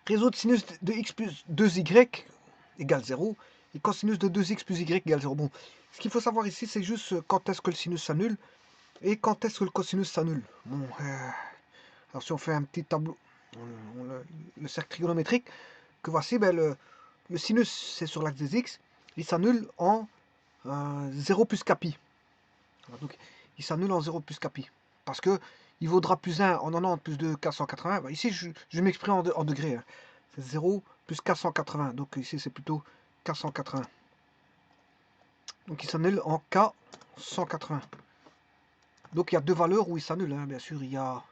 Résoudre sinus de x plus 2y égale 0 et cosinus de 2x plus y égale 0. Bon, ce qu'il faut savoir ici, c'est juste quand est-ce que le sinus s'annule et quand est-ce que le cosinus s'annule. Bon, alors si on fait un petit tableau, le cercle trigonométrique, que voici, ben le sinus c'est sur l'axe des x, il s'annule en 0 plus capi. Donc il s'annule en 0 plus capi. Parce que il vaudra plus 1 en 90 plus 2 480. Ben, ici je m'exprime en degrés. Hein. C'est 0 plus 480. Donc ici c'est plutôt 480. Donc il s'annule en K180. Donc il y a deux valeurs où il s'annule. Hein. Bien sûr, il y a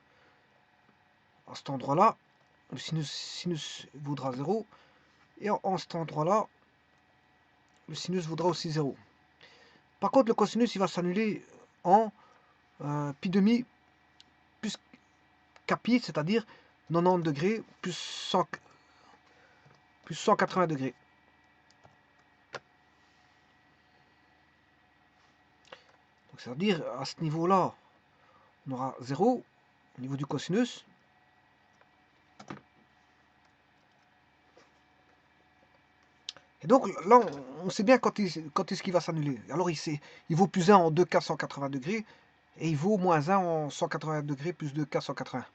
à cet endroit-là, le sinus vaudra 0. Et en cet endroit-là, le sinus vaudra aussi 0. Par contre, le cosinus, il va s'annuler en pi demi plus capi, c'est-à-dire 90 degrés plus 180 degrés. Donc c'est-à-dire, à ce niveau-là, on aura 0 au niveau du cosinus. Et donc là, on sait bien quand est-ce qu'il va s'annuler. Alors il vaut plus 1 en 2K 180 degrés et il vaut moins 1 en 180 degrés plus 2K 180.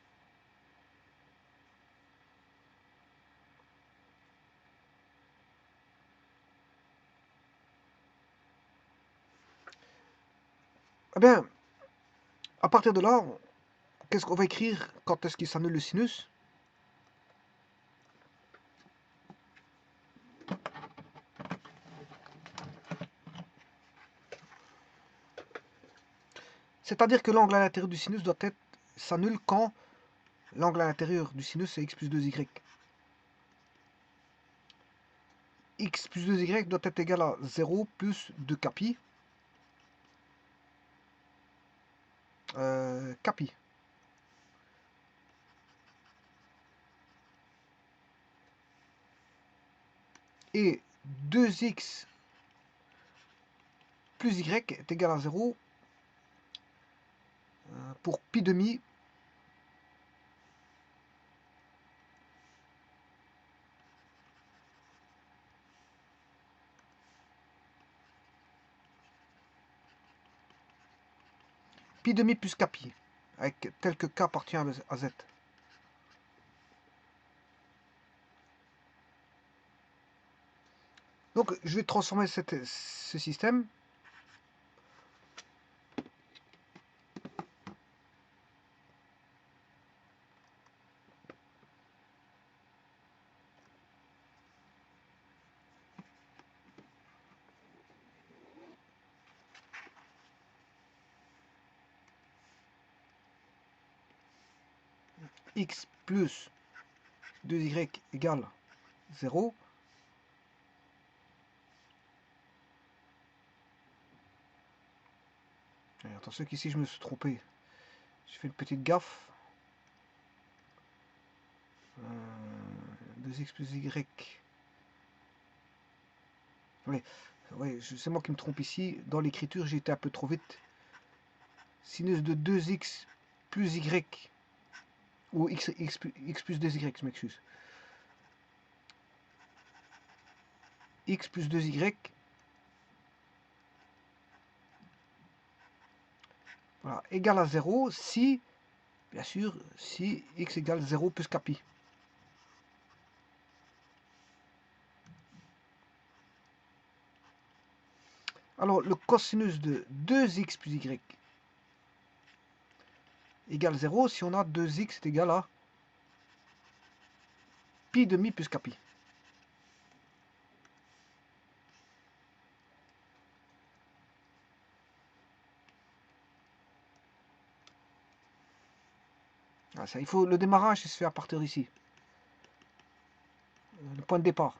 Eh bien, à partir de là, qu'est-ce qu'on va écrire quand est-ce qu'il s'annule le sinus? C'est-à-dire que l'angle à l'intérieur du sinus doit être s'annule quand l'angle à l'intérieur du sinus c'est x plus 2y. X plus 2y doit être égal à 0 plus 2 capi. Capi. Et 2x plus y est égal à 0 pour pi demi pi demi plus capi, avec tel que k appartient à z. Donc je vais transformer ce système x plus 2y égale 0. Attention qu'ici je me suis trompé. J'ai fait une petite gaffe. 2x plus y. Oui, c'est moi qui me trompe ici. Dans l'écriture, j'ai été un peu trop vite. Sinus de 2x plus y. Ou x plus 2y, je m'excuse. X plus 2y. Voilà, égale à 0 si, bien sûr, si x égale 0 plus capi. Alors, le cosinus de 2x plus y égale 0 si on a 2x est égal à pi demi plus capi. Ah, ça, le démarrage il se fait à partir d'ici. Le point de départ.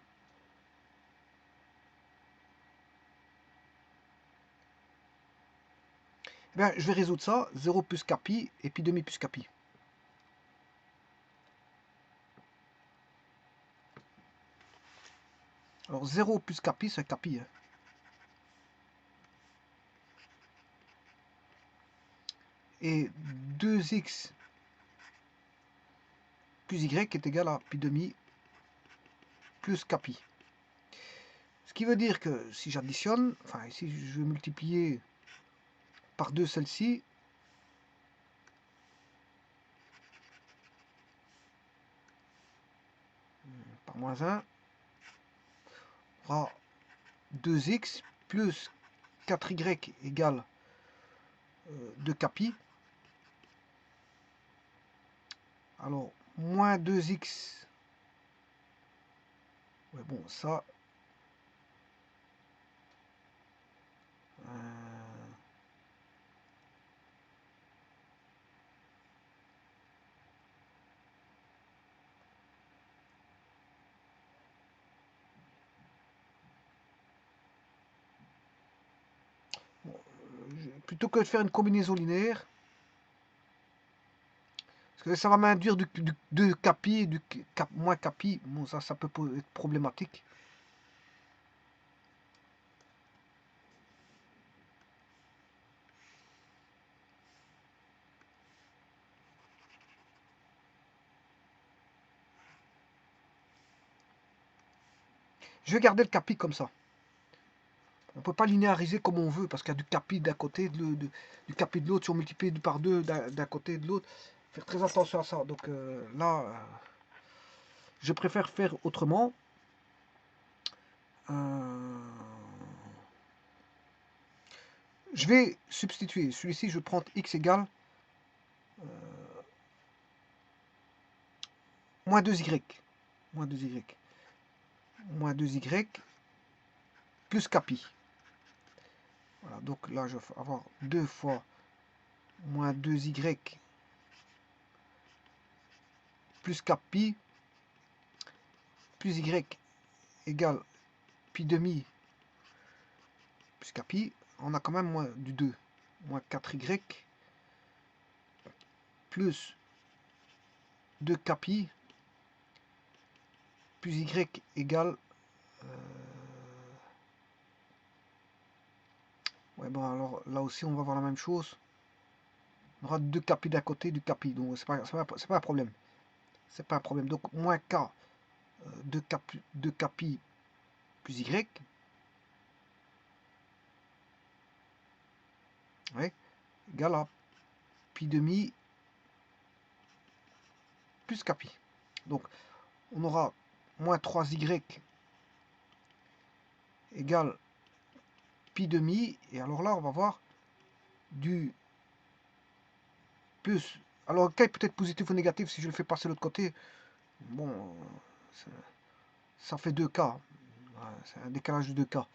Eh bien, je vais résoudre ça. 0 plus capi et pi demi plus capi. Alors 0 plus capi, c'est capi. Hein. Et 2x plus y est égal à pi demi plus K pi. Ce qui veut dire que si j'additionne, enfin ici je vais multiplier par 2 celle-ci, par moins 1, on aura 2x plus 4y égale 2K pi. Alors, moins 2x, ouais, bon, ça, plutôt que de faire une combinaison linéaire, parce que ça va m'induire du K pi, moins K pi, bon, ça peut être problématique. Je vais garder le K pi comme ça. On ne peut pas linéariser comme on veut, parce qu'il y a du K pi d'un côté, du K pi de l'autre, si on multiplie par 2 d'un côté et de l'autre. Faire très attention à ça. Donc là, je préfère faire autrement. Je vais substituer. Celui-ci, je vais prendre x égale moins 2y. Moins 2y. Moins 2y plus K pi. Voilà, donc là, je vais avoir 2 fois moins 2y plus K pi plus y égale pi demi plus K pi. On a quand même moins du 2. Moins 4y plus 2K pi plus y égale... ouais, bon, alors là aussi, on va avoir la même chose. On aura 2K pi d'un côté, du K pi. Donc, c'est pas un problème. C'est pas un problème. Donc, moins K, 2K pi plus y. Ouais, égale à pi demi plus K pi. Donc, on aura moins 3y égale pi demi. Et alors là, on va voir du plus. Alors, K peut être positif ou négatif si je le fais passer de l'autre côté. Bon, ça fait 2K. C'est un décalage de 2K.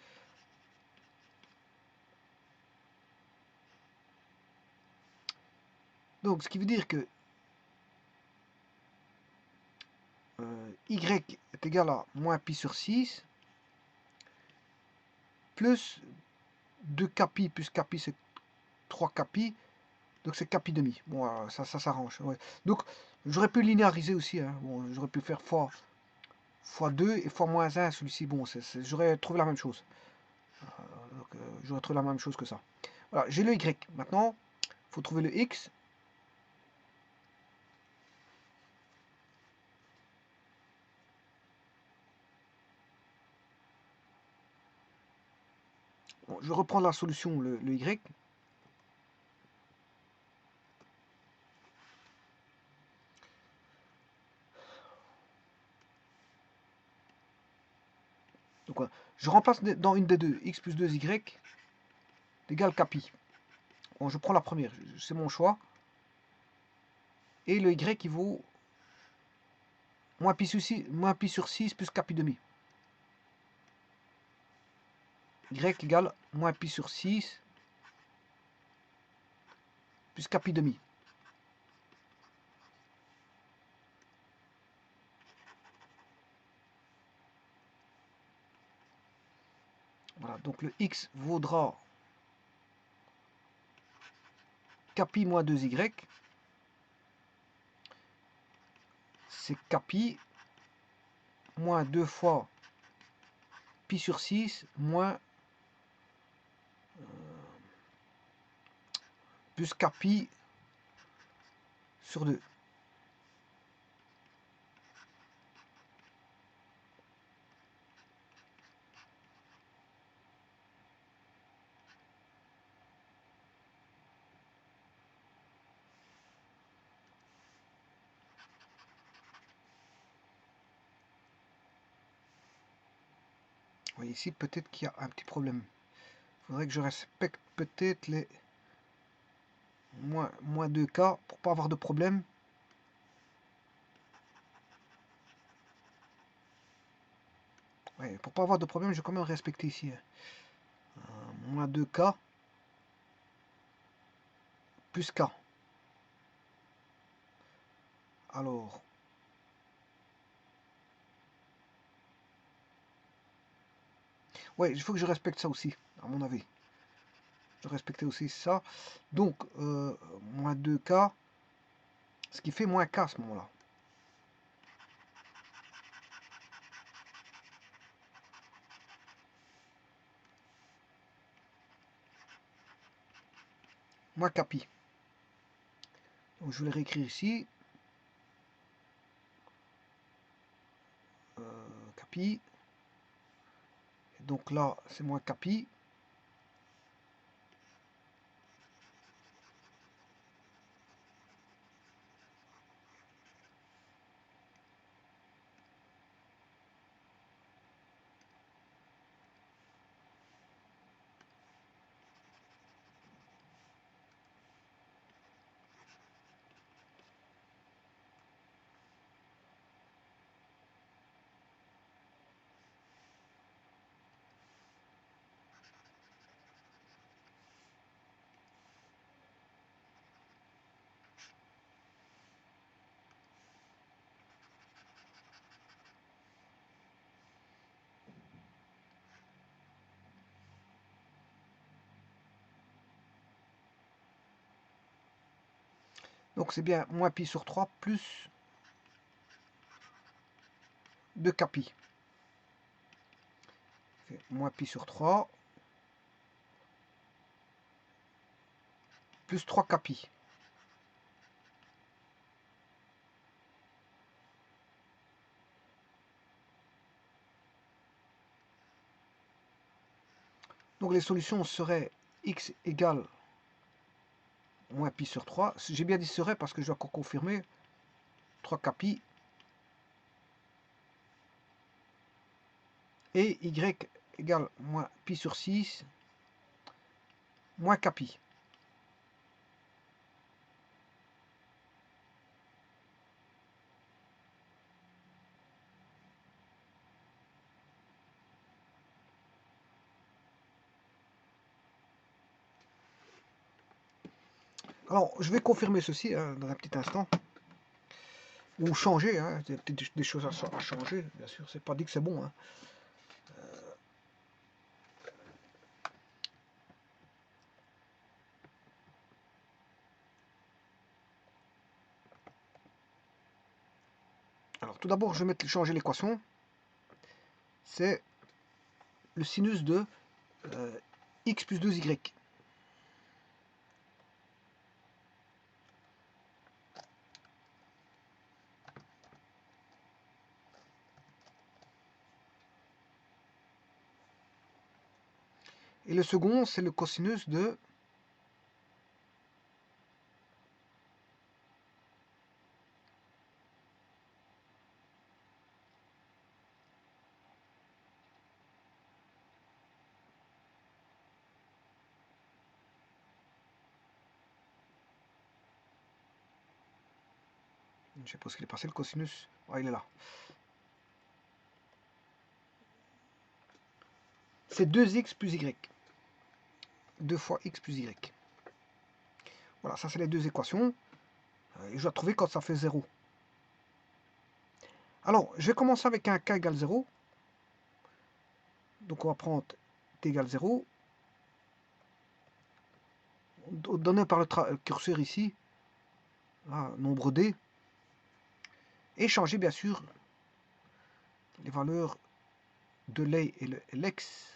Donc, ce qui veut dire que y est égal à moins pi sur 6 plus 2K pi plus K pi, c'est 3K pi. Donc c'est K pi demi. Bon, ça s'arrange. Ouais. Donc, j'aurais pu linéariser aussi. Hein. Bon, j'aurais pu faire fois 2 et fois moins 1, celui-ci. Bon, j'aurais trouvé la même chose. J'aurais trouvé la même chose que ça. Voilà, j'ai le Y. Maintenant, il faut trouver le X. Bon, je reprends la solution, le Y. Donc, je remplace dans une des deux, x plus 2y égale K pi. Bon, je prends la première, c'est mon choix. Et le y qui vaut moins pi sur 6 plus K pi demi. Y égale moins pi sur 6 plus K pi demi. Voilà, donc le x vaudra K pi moins 2y. C'est K pi moins 2 fois pi sur 6 moins plus K pi sur 2. voyez ici, peut-être qu'il y a un petit problème. Il faudrait que je respecte peut-être les moins 2K pour pas avoir de problème. Ouais, pour pas avoir de problème, je vais quand même respecter ici. Moins 2K plus K. Alors, ouais, il faut que je respecte ça aussi, à mon avis. Je respectais aussi ça. Donc, moins 2K, ce qui fait moins K à ce moment-là. Moins K pi. Donc, je vais le réécrire ici. K pi. Donc là, c'est moins K pi. Donc c'est bien moins pi sur 3 plus 2 K pi. Moins pi sur 3 plus 3 K pi. Donc les solutions seraient x égale moins pi sur 3. J'ai bien dit serait parce que je dois confirmer. 3 K pi. Et y égale moins pi sur 6 moins K pi. Alors, je vais confirmer ceci dans un petit instant. Ou changer, hein. Il y a peut-être des choses à changer, bien sûr. C'est pas dit que c'est bon. Hein. Alors, tout d'abord, je vais changer l'équation. C'est le sinus de x plus 2y. Et le second, c'est le cosinus de je sais pas ce qu'il est passé, le cosinus. Ah, il est là. C'est 2x plus y. 2 fois x plus y. Voilà, ça c'est les deux équations. Et je dois trouver quand ça fait 0. Alors, je vais commencer avec un k égale 0. Donc on va prendre t égale 0. Donné par le curseur ici, là, nombre d. Et changer bien sûr les valeurs de lay et l'ex.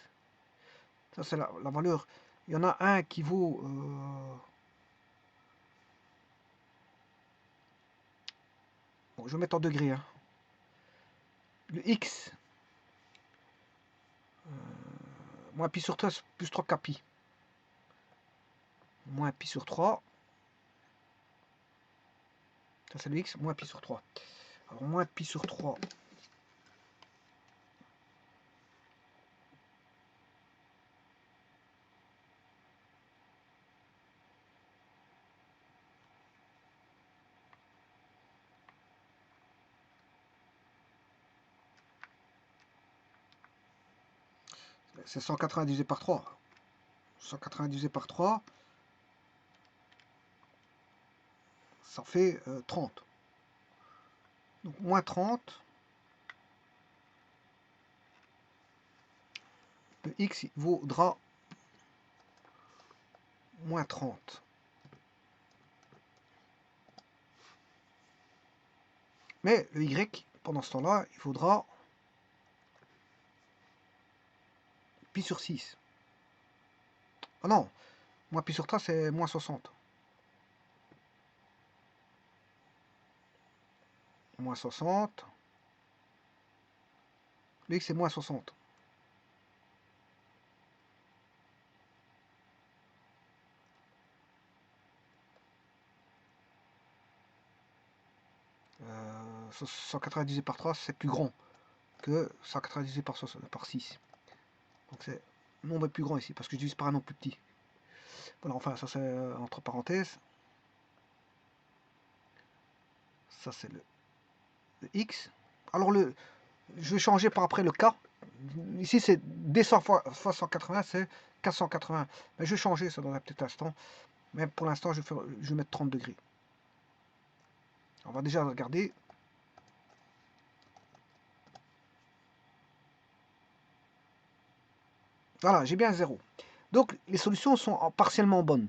Ça c'est la valeur. Il y en a un qui vaut... bon, je vais mettre en degrés. Hein. Le x, moins pi sur 3 plus 3 k pi. Moins pi sur 3. Ça c'est le x, moins pi sur 3. Alors moins pi sur 3. c'est 180 divisé par 3. 180 divisé par 3, ça fait 30. Donc moins 30. Le x vaudra moins 30. Mais le y, pendant ce temps-là, il faudra pi sur 6. Ah non, moins pi sur 3, c'est moins 60. Moins 60. Le x c'est moins 60. Euh, 180 divisé par 3, c'est plus grand que 180 divisé par 6. Donc c'est un nombre plus grand ici, parce que je divise par un nombre plus petit. Voilà, enfin, ça c'est entre parenthèses. Ça c'est le x. Alors je vais changer par après le k. Ici c'est d100 fois 180, c'est 480. Mais je vais changer ça dans un petit instant. Mais pour l'instant je vais mettre 30 degrés. On va déjà regarder. Voilà, j'ai bien 0. Donc les solutions sont partiellement bonnes.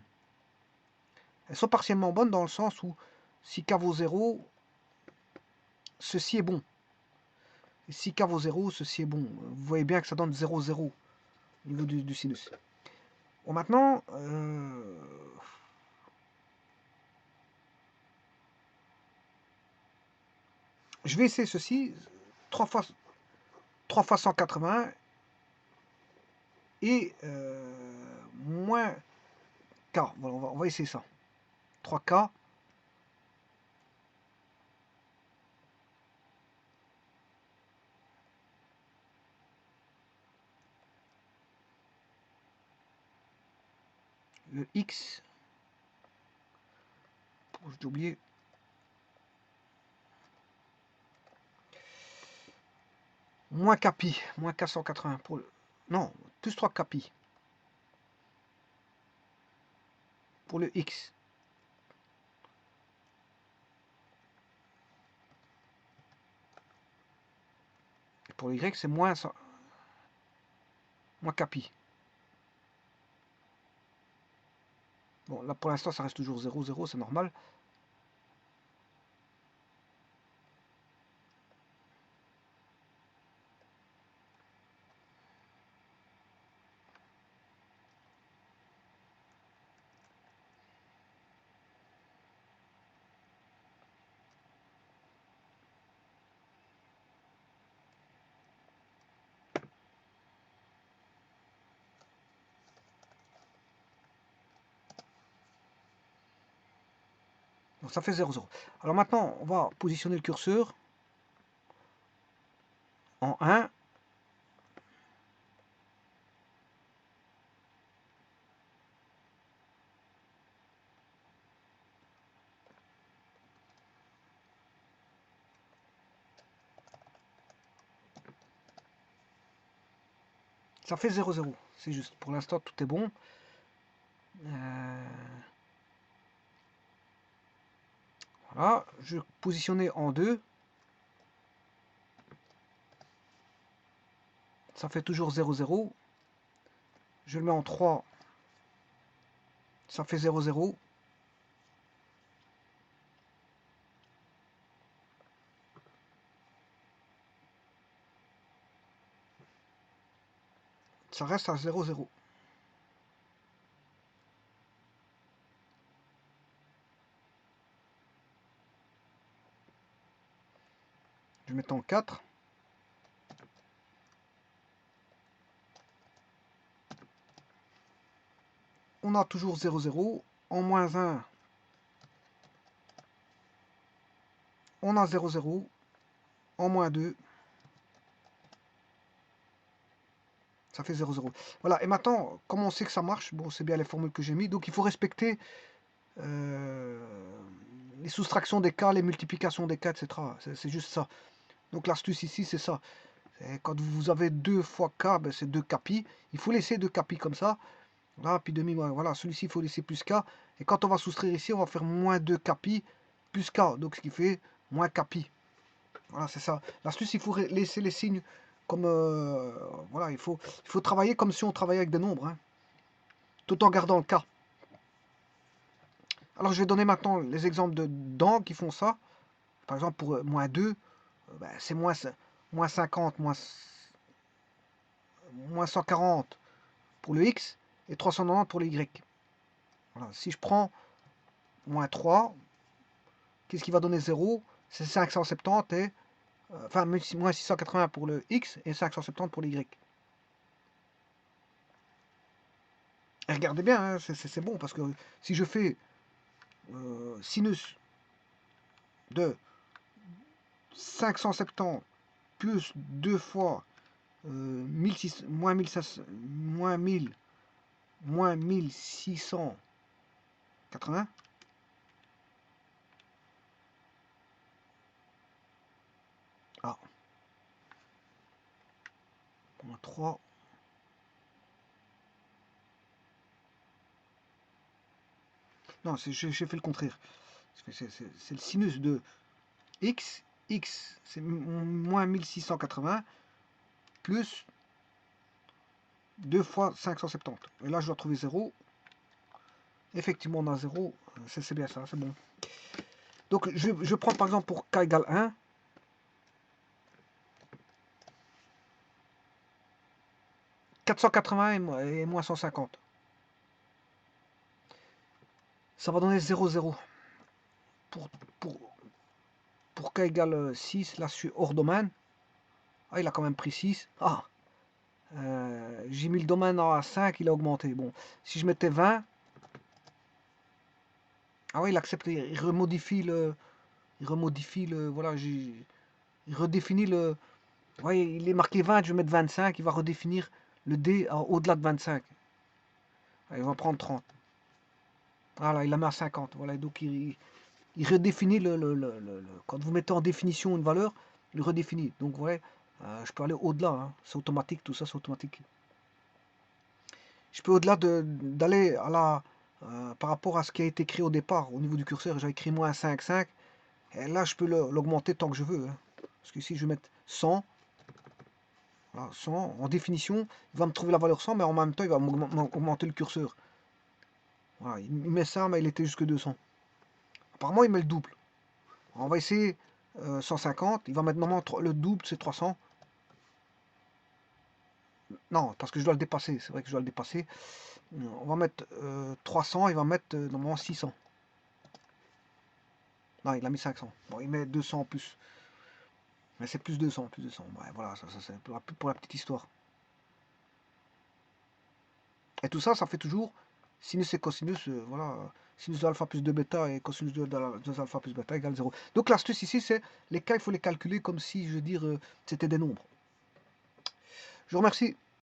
Elles sont partiellement bonnes dans le sens où si k vaut 0, ceci est bon. Et si k vaut 0, ceci est bon. Vous voyez bien que ça donne 0, 0 au niveau du sinus. Bon, maintenant, je vais essayer ceci. 3 fois 180 et moins k. Voilà, on va essayer ça. 3k. Le x. Oh, j'ai oublié. Moins kpi. Moins 480. Pour le... Non, plus 3 kpi. Pour le x. Et pour le y, c'est moins kpi. Bon, là pour l'instant, ça reste toujours 0, 0, c'est normal. Donc ça fait 0, 0. Alors maintenant, on va positionner le curseur en 1. Ça fait 0, 0. C'est juste. Pour l'instant, tout est bon. Voilà. Je vais positionner en 2. Ça fait toujours 0, 0. Je le mets en 3. Ça fait 0, 0. Ça reste à 0, 0. Je vais mettre en 4. On a toujours 0, 0. En moins 1, on a 0, 0. En moins 2, ça fait 0, 0. Voilà, et maintenant, comment on sait que ça marche? Bon, c'est bien les formules que j'ai mis. Donc, il faut respecter les soustractions des cas, les multiplications des cas, etc. C'est juste ça. Donc, l'astuce ici, c'est ça. Et quand vous avez 2 fois K, ben c'est 2 K-pi. Il faut laisser 2 K-pi comme ça. Là, pi demi, voilà, celui-ci, il faut laisser plus K. Et quand on va soustraire ici, on va faire moins 2 K-pi plus K. Donc, ce qui fait moins K-pi. Voilà, c'est ça. L'astuce, il faut laisser les signes comme... voilà, il faut travailler comme si on travaillait avec des nombres. Hein, tout en gardant le K. Alors, je vais donner maintenant les exemples de d'angles qui font ça. Par exemple, pour moins 2, ben, c'est moins 50, moins 140 pour le X et 390 pour le Y. Voilà. Si je prends moins 3, qu'est-ce qui va donner 0? C'est 570 et... enfin, moins 680 pour le X et 570 pour le Y. Et regardez bien, hein, c'est bon, parce que si je fais sinus de 570 plus 2 fois 1600, moins 1680, ah, moins 3, non, j'ai fait le contraire. C'est le sinus de x, c'est moins 1680 plus 2 fois 570. Et là, je dois trouver 0. Effectivement, on a 0. C'est bien ça, c'est bon. Donc, je prends par exemple pour k égale 1. « 480 et moins 150. Ça va donner 0, 0. Pour k égale 6, là, je suis hors domaine. Ah, il a quand même pris 6. Ah, j'ai mis le domaine à 5, il a augmenté. Bon, si je mettais 20... Ah oui, il accepte, il remodifie le... voilà, il redéfinit le... Ouais, il est marqué 20, je vais mettre 25, il va redéfinir le D au-delà de 25. Il va prendre 30. Voilà, il la met à 50. Voilà, donc il redéfinit quand vous mettez en définition une valeur, il redéfinit. Donc voilà, je peux aller au-delà. Hein. C'est automatique, tout ça c'est automatique. Je peux au-delà d'aller à la par rapport à ce qui a été créé au départ au niveau du curseur. J'ai écrit moins 5, 5. Et là, je peux l'augmenter tant que je veux. Hein. Parce que ici, je vais mettre 100. Voilà, 100. En définition, il va me trouver la valeur 100, mais en même temps, il va m'augmenter le curseur. Voilà, il met ça, mais il était jusque 200. Apparemment, il met le double. On va essayer 150. Il va mettre normalement le double, c'est 300. Non, parce que je dois le dépasser. C'est vrai que je dois le dépasser. On va mettre 300. Il va mettre normalement 600. Non, il a mis 500. Bon, il met 200 en plus. Mais c'est plus 200, plus 200. Ouais, voilà, ça c'est pour la petite histoire. Et tout ça, ça fait toujours sinus et cosinus, voilà, sinus de alpha plus 2 bêta et cosinus de 2 alpha plus bêta égale 0. Donc l'astuce ici, c'est les cas, il faut les calculer comme si, je veux dire, c'était des nombres. Je vous remercie.